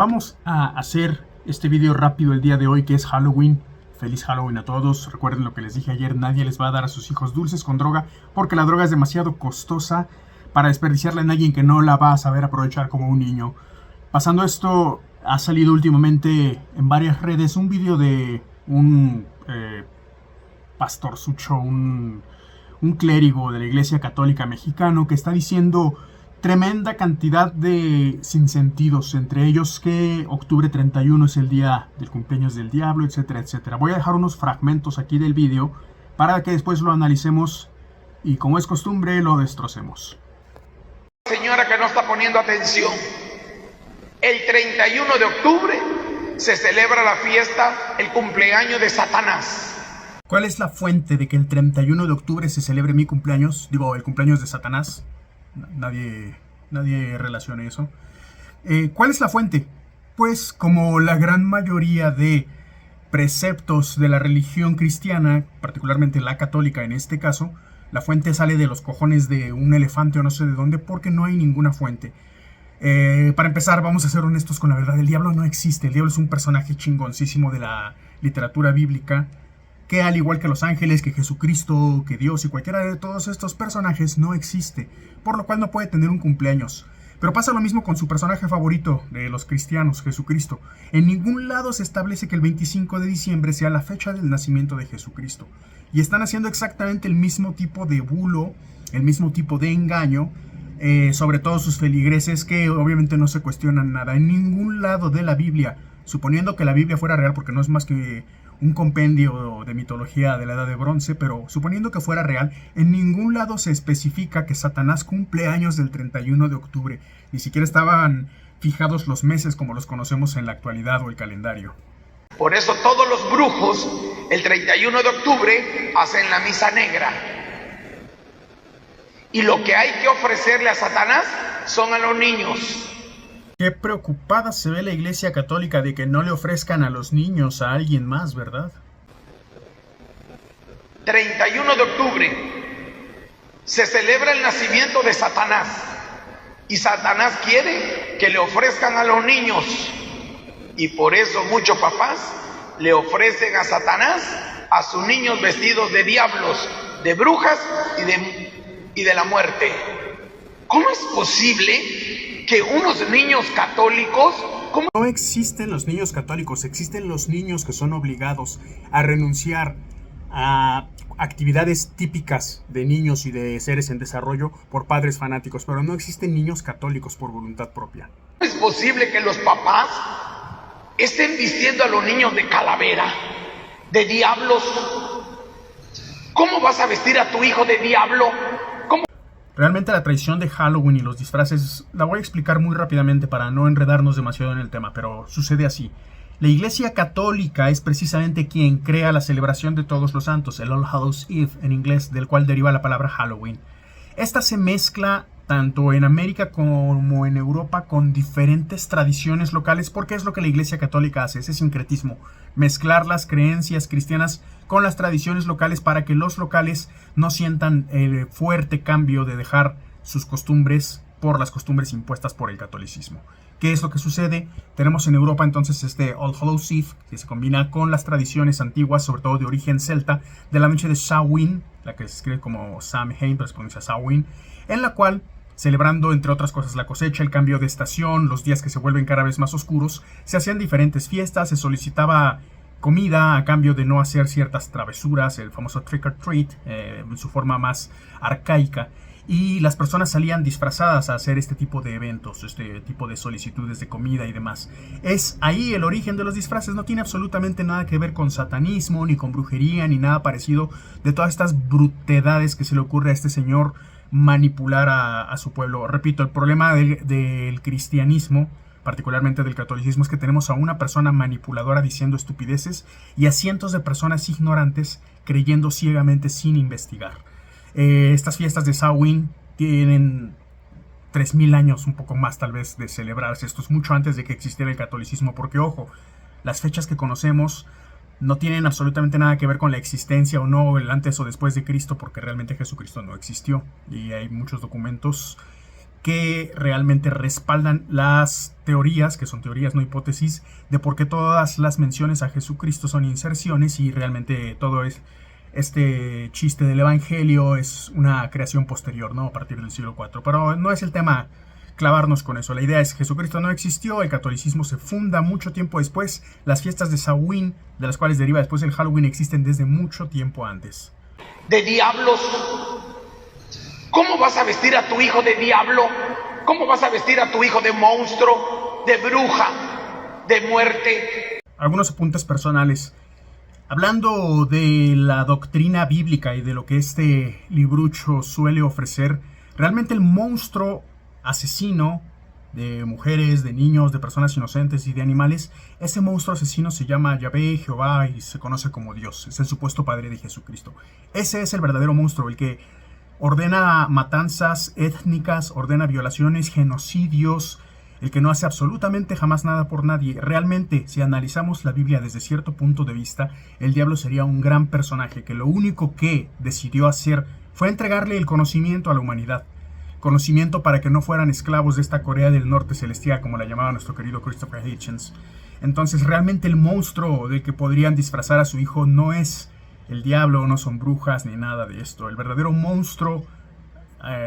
Vamos a hacer este video rápido el día de hoy, que es Halloween. Feliz Halloween a todos. Recuerden lo que les dije ayer, nadie les va a dar a sus hijos dulces con droga, porque la droga es demasiado costosa para desperdiciarla en alguien que no la va a saber aprovechar como un niño. Pasando esto, ha salido últimamente en varias redes un video de un pastorzucho, un clérigo de la Iglesia Católica mexicano, que está diciendo tremenda cantidad de sinsentidos, entre ellos que octubre 31 es el día del cumpleaños del diablo, etcétera, etcétera. Voy a dejar unos fragmentos aquí del vídeo para que después lo analicemos y, como es costumbre, lo destrocemos. Señora que no está poniendo atención, el 31 de octubre se celebra la fiesta, el cumpleaños de Satanás. ¿Cuál es la fuente de que el 31 de octubre se celebre mi cumpleaños? Digo, el cumpleaños de Satanás. Nadie relaciona eso. ¿Cuál es la fuente? Pues, como la gran mayoría de preceptos de la religión cristiana, particularmente la católica en este caso, la fuente sale de los cojones de un elefante o no sé de dónde, porque no hay ninguna fuente. Para empezar, vamos a ser honestos con la verdad. El diablo no existe. El diablo es un personaje chingoncísimo de la literatura bíblica, que al igual que los ángeles, que Jesucristo, que Dios y cualquiera de todos estos personajes no existe, por lo cual no puede tener un cumpleaños. Pero pasa lo mismo con su personaje favorito de los cristianos, Jesucristo. En ningún lado se establece que el 25 de diciembre sea la fecha del nacimiento de Jesucristo. Y están haciendo exactamente el mismo tipo de bulo, el mismo tipo de engaño, sobre todo sus feligreses, que obviamente no se cuestionan nada. En ningún lado de la Biblia, suponiendo que la Biblia fuera real, porque no es más que un compendio de mitología de la Edad de Bronce, pero suponiendo que fuera real, en ningún lado se especifica que Satanás cumple años del 31 de octubre. Ni siquiera estaban fijados los meses como los conocemos en la actualidad o el calendario. Por eso todos los brujos el 31 de octubre hacen la misa negra. Y lo que hay que ofrecerle a Satanás son a los niños. Qué preocupada se ve la Iglesia Católica de que no le ofrezcan a los niños a alguien más, ¿verdad? 31 de octubre se celebra el nacimiento de Satanás. Y Satanás quiere que le ofrezcan a los niños. Y por eso muchos papás le ofrecen a Satanás a sus niños vestidos de diablos, de brujas y de la muerte. ¿Cómo es posible que unos niños católicos... No existen los niños católicos, existen los niños que son obligados a renunciar a actividades típicas de niños y de seres en desarrollo por padres fanáticos, pero no existen niños católicos por voluntad propia. ¿Cómo es posible que los papás estén vistiendo a los niños de calavera, de diablos? ¿Cómo vas a vestir a tu hijo de diablo? ¿Cómo? Realmente la tradición de Halloween y los disfraces la voy a explicar muy rápidamente para no enredarnos demasiado en el tema, pero sucede así. La Iglesia Católica es precisamente quien crea la celebración de Todos los Santos, el All Hallows Eve en inglés, del cual deriva la palabra Halloween. Esta se mezcla tanto en América como en Europa con diferentes tradiciones locales, porque es lo que la Iglesia Católica hace, ese sincretismo, mezclar las creencias cristianas con las tradiciones locales para que los locales no sientan el fuerte cambio de dejar sus costumbres por las costumbres impuestas por el catolicismo. ¿Qué es lo que sucede? Tenemos en Europa entonces este All Hallows Eve, que se combina con las tradiciones antiguas, sobre todo de origen celta, de la noche de Samhain, la que se escribe como Samhain, pero se pronuncia Samhain, en la cual, celebrando entre otras cosas la cosecha, el cambio de estación, los días que se vuelven cada vez más oscuros, se hacían diferentes fiestas, se solicitaba comida a cambio de no hacer ciertas travesuras, el famoso trick or treat, en su forma más arcaica. Y las personas salían disfrazadas a hacer este tipo de eventos, este tipo de solicitudes de comida y demás. Es ahí el origen de los disfraces, no tiene absolutamente nada que ver con satanismo, ni con brujería, ni nada parecido de todas estas brutedades que se le ocurre a este señor manipular a su pueblo. Repito, el problema del cristianismo, particularmente del catolicismo, es que tenemos a una persona manipuladora diciendo estupideces y a cientos de personas ignorantes creyendo ciegamente sin investigar. Estas fiestas de Samhain tienen 3000 años, un poco más tal vez, de celebrarse. Esto es mucho antes de que existiera el catolicismo, porque ojo, las fechas que conocemos no tienen absolutamente nada que ver con la existencia o no, el antes o después de Cristo, porque realmente Jesucristo no existió. Y hay muchos documentos que realmente respaldan las teorías, que son teorías no hipótesis, de por qué todas las menciones a Jesucristo son inserciones y realmente todo es este chiste del evangelio es una creación posterior, ¿no? A partir del siglo IV. Pero no es el tema clavarnos con eso. La idea es que Jesucristo no existió, el catolicismo se funda mucho tiempo después, las fiestas de Samhain, de las cuales deriva después el Halloween, existen desde mucho tiempo antes. De diablos. ¿Cómo vas a vestir a tu hijo de diablo? ¿Cómo vas a vestir a tu hijo de monstruo, de bruja, de muerte? Algunos apuntes personales. Hablando de la doctrina bíblica y de lo que este librucho suele ofrecer, realmente el monstruo asesino de mujeres, de niños, de personas inocentes y de animales, ese monstruo asesino se llama Yahvé, Jehová, y se conoce como Dios. Es el supuesto padre de Jesucristo. Ese es el verdadero monstruo, el que ordena matanzas étnicas, ordena violaciones, genocidios, el que no hace absolutamente jamás nada por nadie. Realmente, si analizamos la Biblia desde cierto punto de vista, el diablo sería un gran personaje que lo único que decidió hacer fue entregarle el conocimiento a la humanidad. Conocimiento para que no fueran esclavos de esta Corea del Norte celestial, como la llamaba nuestro querido Christopher Hitchens. Entonces, realmente el monstruo del que podrían disfrazar a su hijo no es el diablo, no son brujas ni nada de esto. El verdadero monstruo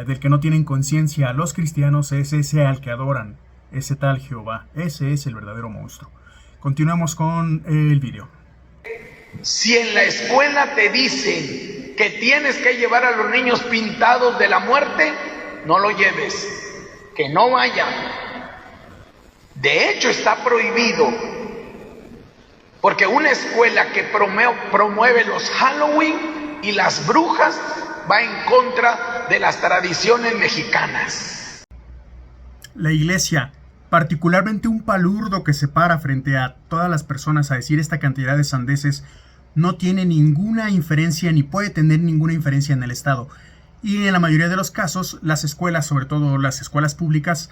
del que no tienen conciencia los cristianos es ese al que adoran, ese tal Jehová. Ese es el verdadero monstruo. Continuemos con el video. Si en la escuela te dicen que tienes que llevar a los niños pintados de la muerte, no lo lleves, que no vayan. De hecho, está prohibido, porque una escuela que promueve los Halloween y las brujas va en contra de las tradiciones mexicanas. La iglesia, particularmente un palurdo que se para frente a todas las personas a decir esta cantidad de sandeces, no tiene ninguna inferencia ni puede tener ninguna inferencia en el Estado. Y en la mayoría de los casos, las escuelas, sobre todo las escuelas públicas,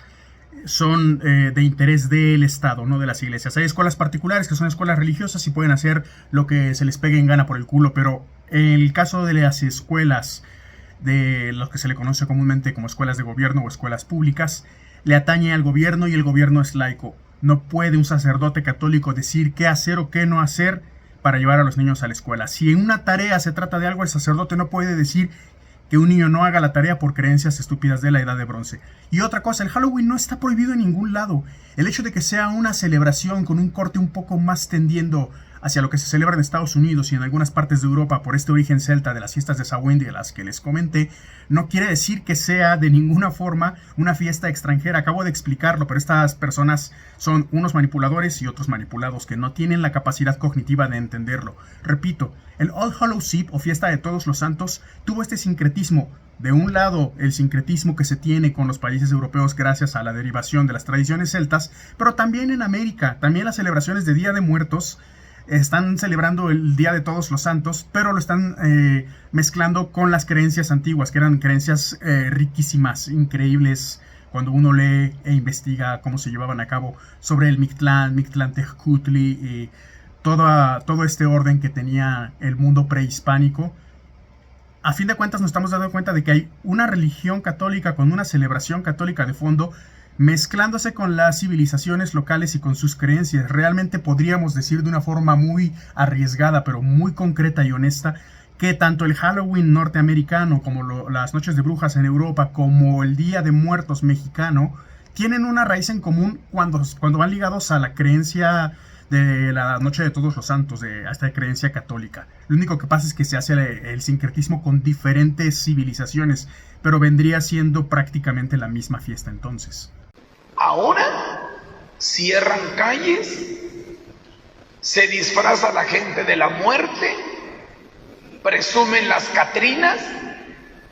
son de interés del Estado, no de las iglesias. Hay escuelas particulares que son escuelas religiosas y pueden hacer lo que se les pegue en gana por el culo, pero en el caso de las escuelas, de lo que se le conoce comúnmente como escuelas de gobierno o escuelas públicas, le atañe al gobierno y el gobierno es laico. No puede un sacerdote católico decir qué hacer o qué no hacer para llevar a los niños a la escuela. Si en una tarea se trata de algo, el sacerdote no puede decir que un niño no haga la tarea por creencias estúpidas de la edad de bronce. Y otra cosa, el Halloween no está prohibido en ningún lado. El hecho de que sea una celebración con un corte un poco más tendiendo hacia lo que se celebra en Estados Unidos y en algunas partes de Europa por este origen celta de las fiestas de Samhain de las que les comenté, no quiere decir que sea de ninguna forma una fiesta extranjera. Acabo de explicarlo, pero estas personas son unos manipuladores y otros manipulados que no tienen la capacidad cognitiva de entenderlo. Repito, el All Hallows Eve o fiesta de todos los santos tuvo este sincretismo. De un lado, el sincretismo que se tiene con los países europeos gracias a la derivación de las tradiciones celtas, pero también en América, también las celebraciones de Día de Muertos están celebrando el Día de Todos los Santos, pero lo están mezclando con las creencias antiguas, que eran creencias riquísimas, increíbles, cuando uno lee e investiga cómo se llevaban a cabo sobre el Mictlán, Mictlantecutli y todo este orden que tenía el mundo prehispánico. A fin de cuentas nos estamos dando cuenta de que hay una religión católica con una celebración católica de fondo, mezclándose con las civilizaciones locales y con sus creencias. Realmente podríamos decir de una forma muy arriesgada, pero muy concreta y honesta, que tanto el Halloween norteamericano como las noches de brujas en Europa, como el Día de Muertos mexicano, tienen una raíz en común cuando van ligados a la creencia de la Noche de Todos los Santos, a esta creencia católica. Lo único que pasa es que se hace el sincretismo con diferentes civilizaciones, pero vendría siendo prácticamente la misma fiesta entonces. Ahora cierran calles, se disfraza la gente de la muerte, presumen las catrinas.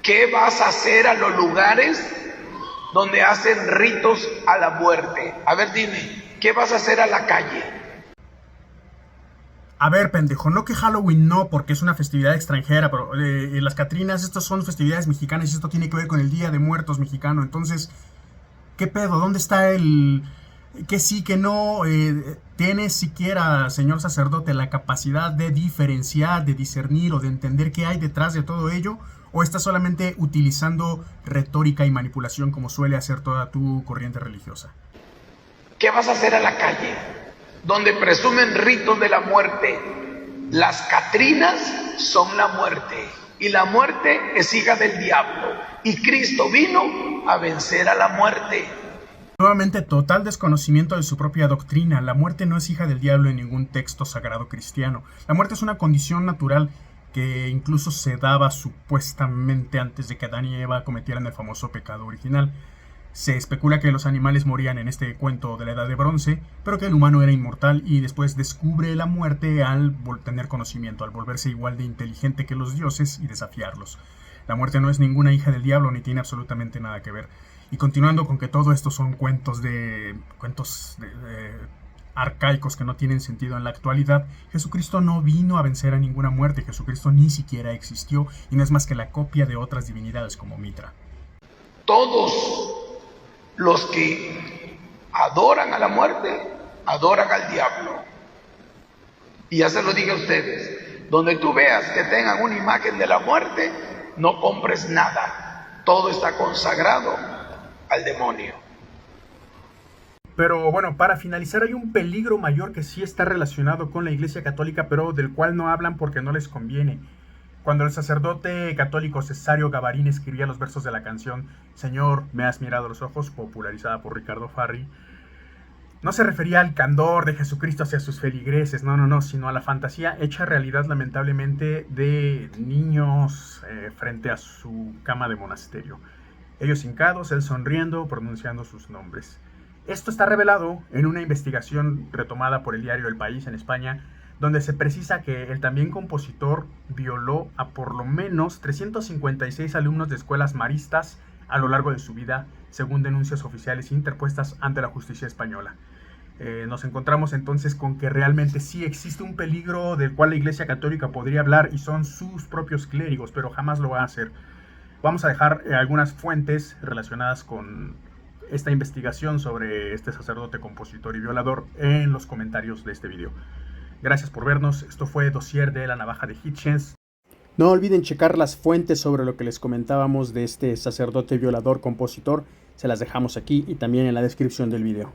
¿Qué vas a hacer a los lugares donde hacen ritos a la muerte? A ver, dime, ¿qué vas a hacer a la calle? A ver, pendejo, no que Halloween no, porque es una festividad extranjera, pero las catrinas, estas son festividades mexicanas y esto tiene que ver con el Día de Muertos mexicano. Entonces, ¿qué pedo? ¿Dónde está el que sí, que no? ¿Tiene siquiera, señor sacerdote, la capacidad de diferenciar, de discernir o de entender qué hay detrás de todo ello? ¿O estás solamente utilizando retórica y manipulación como suele hacer toda tu corriente religiosa? ¿Qué vas a hacer a la calle? Donde presumen ritos de la muerte. Las Catrinas son la muerte. Y la muerte es hija del diablo. Y Cristo vino a vencer a la muerte. Nuevamente, total desconocimiento de su propia doctrina. La muerte no es hija del diablo en ningún texto sagrado cristiano. La muerte es una condición natural que incluso se daba supuestamente antes de que Adán y Eva cometieran el famoso pecado original. Se especula que los animales morían en este cuento de la Edad de Bronce, pero que el humano era inmortal y después descubre la muerte al tener conocimiento, al volverse igual de inteligente que los dioses y desafiarlos. La muerte no es ninguna hija del diablo ni tiene absolutamente nada que ver. Y continuando con que todo esto son cuentos arcaicos que no tienen sentido en la actualidad, Jesucristo no vino a vencer a ninguna muerte. Jesucristo ni siquiera existió y no es más que la copia de otras divinidades como Mitra. Todos los que adoran a la muerte, adoran al diablo. Y ya se lo dije a ustedes, donde tú veas que tengan una imagen de la muerte, no compres nada. Todo está consagrado al demonio. Pero bueno, para finalizar, hay un peligro mayor que sí está relacionado con la Iglesia Católica, pero del cual no hablan porque no les conviene. Cuando el sacerdote católico Cesario Gavarín escribía los versos de la canción Señor, me has mirado a los ojos, popularizada por Ricardo Farri, no se refería al candor de Jesucristo hacia sus feligreses, no, sino a la fantasía hecha realidad lamentablemente de niños frente a su cama de monasterio. Ellos hincados, él sonriendo, pronunciando sus nombres. Esto está revelado en una investigación retomada por el diario El País en España, donde se precisa que el también compositor violó a por lo menos 356 alumnos de escuelas maristas a lo largo de su vida, según denuncias oficiales interpuestas ante la justicia española. Nos encontramos entonces con que realmente sí existe un peligro del cual la Iglesia Católica podría hablar y son sus propios clérigos, pero jamás lo va a hacer. Vamos a dejar algunas fuentes relacionadas con esta investigación sobre este sacerdote, compositor y violador en los comentarios de este video. Gracias por vernos. Esto fue Dossier de la Navaja de Hitchens. No olviden checar las fuentes sobre lo que les comentábamos de este sacerdote violador compositor. Se las dejamos aquí y también en la descripción del video.